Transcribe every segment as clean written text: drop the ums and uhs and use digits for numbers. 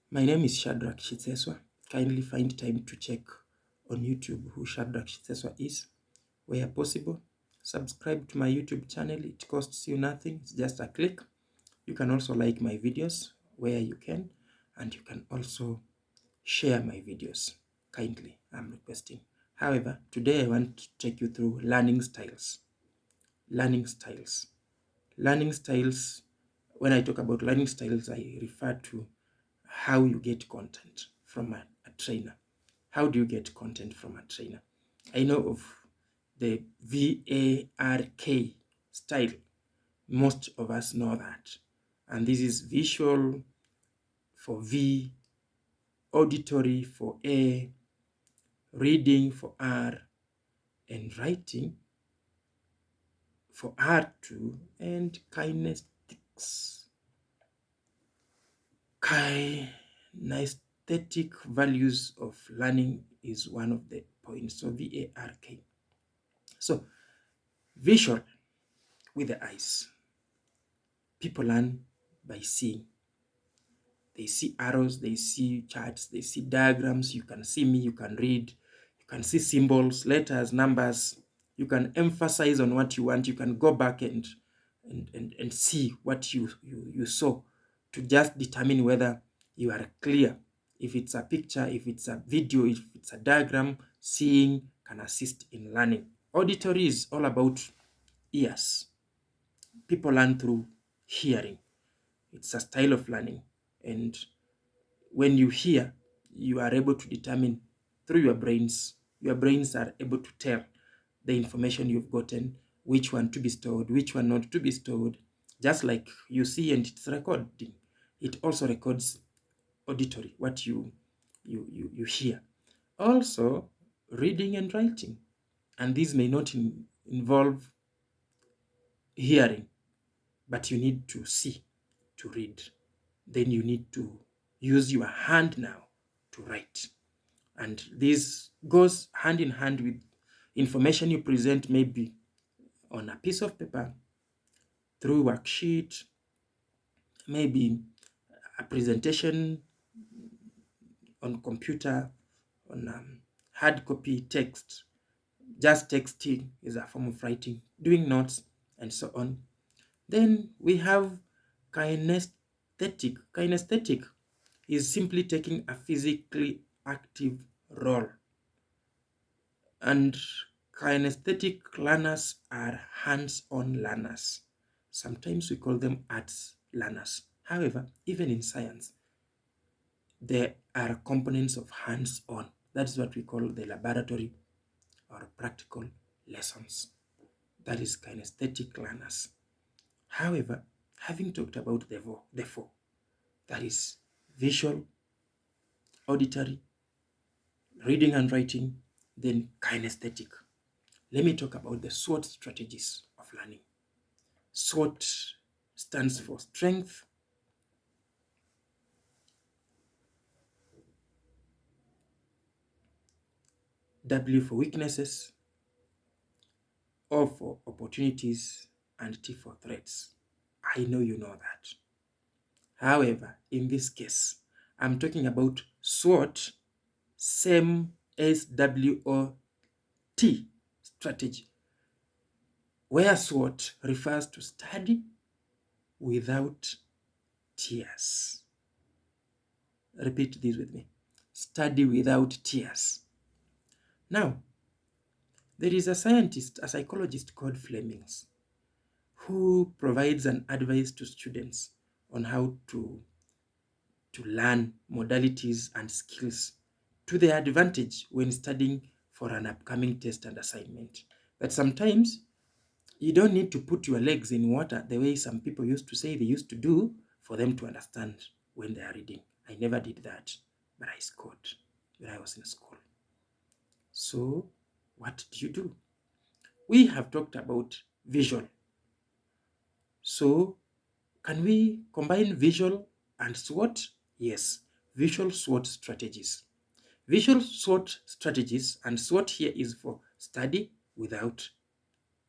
My name is 𝘓𝘌𝘕𝘕. Kindly find time to check on YouTube who 𝘓𝘌𝘕𝘕 is. Where possible, subscribe to my YouTube channel. It costs you nothing. It's just a click. You can also like my videos where you can, and you can also share my videos. Kindly, I'm requesting. However, today I want to take you through learning styles. Learning styles. Learning styles, when I talk about learning styles, I refer to how you get content from a trainer. How do you get content from a trainer? I know of the 𝘓𝘌𝘈𝘕𝘕 style. Most of us know that. And this is visual for V, auditory for A, reading for R, and writing for R2, and kinesthetics. Kinesthetic values of learning is one of the points. So 𝘓𝘌𝘈𝘕𝘕. So visual with the eyes. People learn by seeing. They see arrows, they see charts, they see diagrams. You can see me, you can read, you can see symbols, letters, numbers. You can emphasize on what you want. You can go back and see what you saw to just determine whether you are clear. If it's a picture, if it's a video, if it's a diagram, seeing can assist in learning. Auditory is all about ears. People learn through hearing. It's a style of learning. And when you hear, you are able to determine through your brains are able to tell the information you've gotten, which one to be stored, which one not to be stored. Just like you see and it's recording, it also records auditory, what you hear. Also, reading and writing. And these may not involve hearing, but you need to see to read. Then you need to use your hand now to write. And this goes hand in hand with information you present, maybe on a piece of paper, through worksheet, maybe a presentation on computer, on hard copy text. Just texting is a form of writing, doing notes, and so on. Then we have kinesthetic. Kinesthetic is simply taking a physically active role. And kinesthetic learners are hands-on learners. Sometimes we call them arts learners. However, even in science, there are components of hands-on. That's what we call the laboratory or practical lessons. That is kinesthetic learners. However, having talked about the four, that is visual, auditory, reading and writing, then kinesthetic. Let me talk about the SWOT strategies of learning. SWOT stands for strength, W for weaknesses, O for opportunities, and T for threats. I know you know that. However, in this case, I'm talking about SWOT, same SWOT strategy, where SWOT refers to study without tears. Repeat this with me. Study without tears. Now, there is a psychologist called 𝘓𝘌𝘈𝘕𝘕, who provides an advice to students on how to learn modalities and skills to their advantage when studying for an upcoming test and assignment. That sometimes you don't need to put your legs in water the way some people used to say they used to do for them to understand when they are reading. I never did that, but I scored when I was in school. So what do you do? We have talked about visual. So can we combine visual and SWOT? Yes, visual SWOT strategies. Visual SWOT strategies, and SWOT here is for study without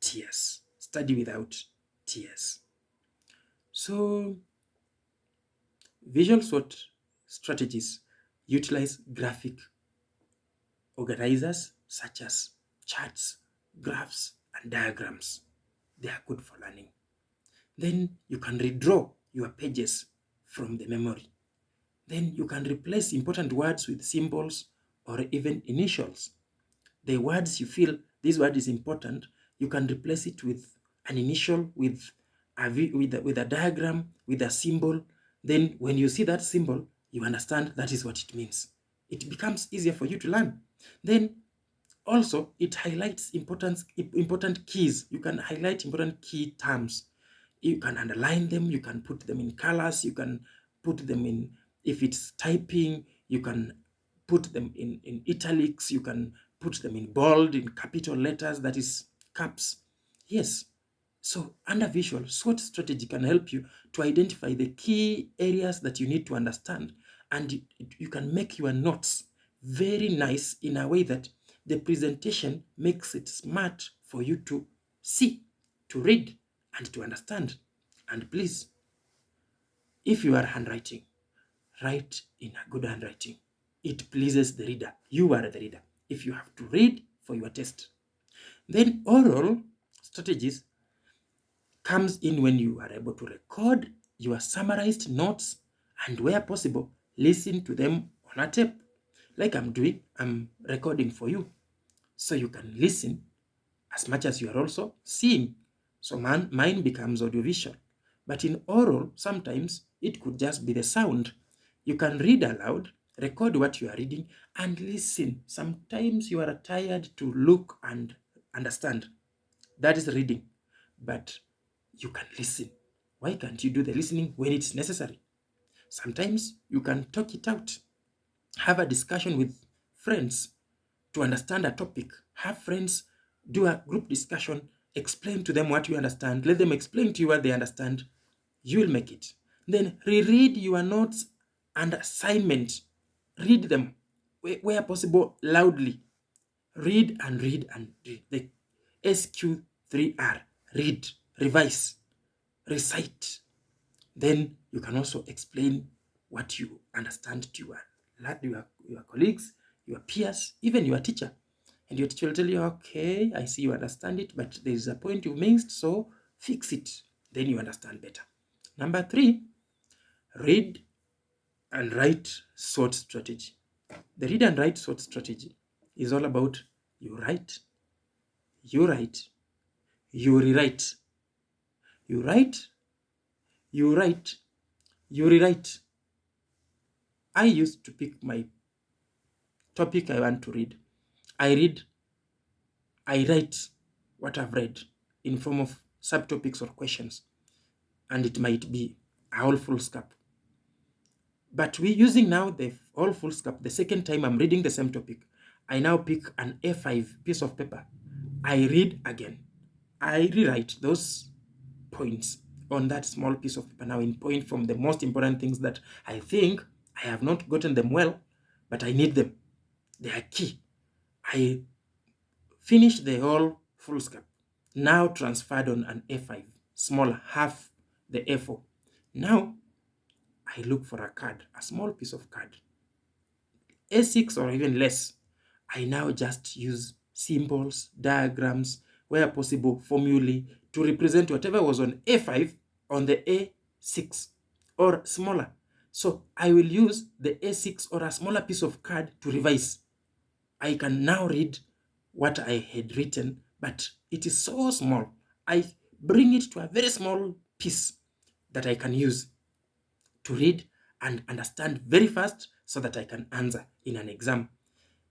tears. Study without tears. So visual SWOT strategies utilize graphic organizers such as charts, graphs, and diagrams. They are good for learning. Then you can redraw your pages from the memory. Then you can replace important words with symbols or even initials. The words you feel this word is important, you can replace it with an initial, with a diagram, with a symbol. Then when you see that symbol, you understand that is what it means. It becomes easier for you to learn. Then also, it highlights important keys. You can highlight important key terms. You can underline them. You can put them in colors. You can put them in, if it's typing, you can put them in italics. You can put them in bold, in capital letters, that is caps. Yes. So under visual, SWOT strategy can help you to identify the key areas that you need to understand. And you can make your notes very nice in a way that the presentation makes it smart for you to see, to read, and to understand. And please, if you are handwriting, write in a good handwriting. It pleases the reader. You are the reader. If you have to read for your test. Then oral strategies comes in when you are able to record your summarized notes and where possible, listen to them on a tape. Like I'm doing, I'm recording for you. So you can listen as much as you are also seeing. So mine becomes audiovisual. But in oral, sometimes it could just be the sound. You can read aloud, record what you are reading, and listen. Sometimes you are tired to look and understand. That is reading. But you can listen. Why can't you do the listening when it's necessary? Sometimes you can talk it out. Have a discussion with friends to understand a topic. Have friends do a group discussion. Explain to them what you understand. Let them explain to you what they understand. You will make it. Then reread your notes and assignments. Read them where possible loudly. Read and read and read. The SQ3R. Read, revise, recite. Then you can also explain what you understand to your colleagues, your peers, even your teacher. And your teacher will tell you, okay, I see you understand it, but there is a point you missed, so fix it. Then you understand better. Number 3, read and write SWOT strategy. The read and write SWOT strategy is all about you write, you write, you rewrite, you write, you write, you rewrite. I used to pick my topic I want to read. I write what I've read in form of subtopics or questions. And it might be a whole full scope. But we're using now the whole full scope. The second time I'm reading the same topic, I now pick an A5 piece of paper. I read again. I rewrite those points on that small piece of paper now in point form, the most important things that I think I have not gotten them well, but I need them. They are key. I finish the whole full scope. Now transferred on an A5, smaller, half the A4. Now I look for a card, a small piece of card, A6 or even less. I now just use symbols, diagrams, where possible, formulae to represent whatever was on A5 on the A6 or smaller. So I will use the A6 or a smaller piece of card to revise. I can now read what I had written, but it is so small. I bring it to a very small piece that I can use to read and understand very fast so that I can answer in an exam.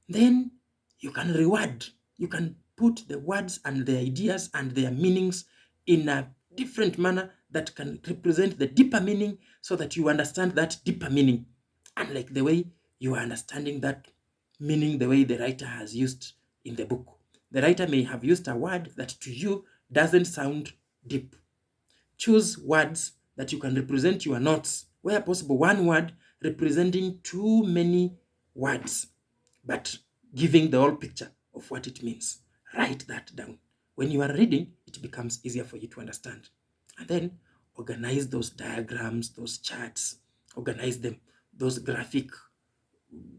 Then you can reword. You can put the words and the ideas and their meanings in a different manner that can represent the deeper meaning so that you understand that deeper meaning. Unlike the way you are understanding that meaning the way the writer has used in the book. The writer may have used a word that to you doesn't sound deep. Choose words that you can represent your notes, where possible, one word representing too many words, but giving the whole picture of what it means. Write that down. When you are reading, it becomes easier for you to understand. And then organize those diagrams, those charts, organize them those graphic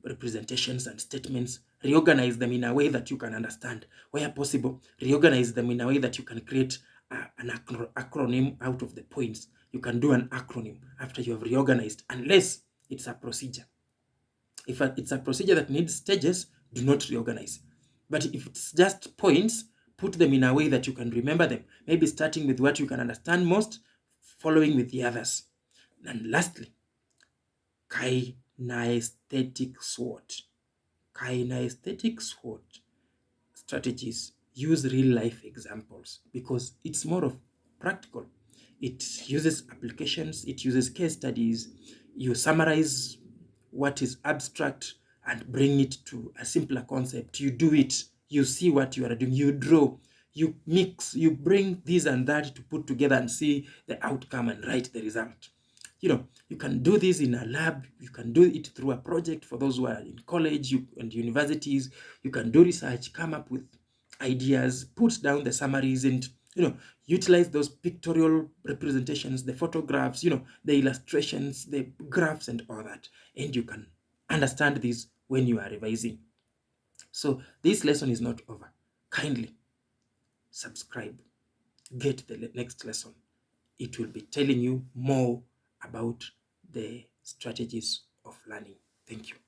representations and statements, reorganize them in a way that you can understand. Where possible, reorganize them in a way that you can create an acronym out of the points. You can do an acronym after you have reorganized, unless it's a procedure. If it's a procedure that needs stages, do not reorganize. But if it's just points, put them in a way that you can remember them. Maybe starting with what you can understand most, following with the others. And lastly, kinesthetic SWOT. Kinesthetic SWOT strategies use real life examples because it's more of practical. It uses applications, it uses case studies. You summarize what is abstract and bring it to a simpler concept. You do it, you see what you are doing, you draw, you mix, you bring this and that to put together and see the outcome and write the result. You can do this in a lab, you can do it through a project for those who are in college and universities. You can do research, come up with ideas, put down the summaries, and utilize those pictorial representations, the photographs, the illustrations, the graphs, and all that. And you can understand this when you are revising. So this lesson is not over. Kindly subscribe. Get the next lesson. It will be telling you more about the strategies of learning. Thank you.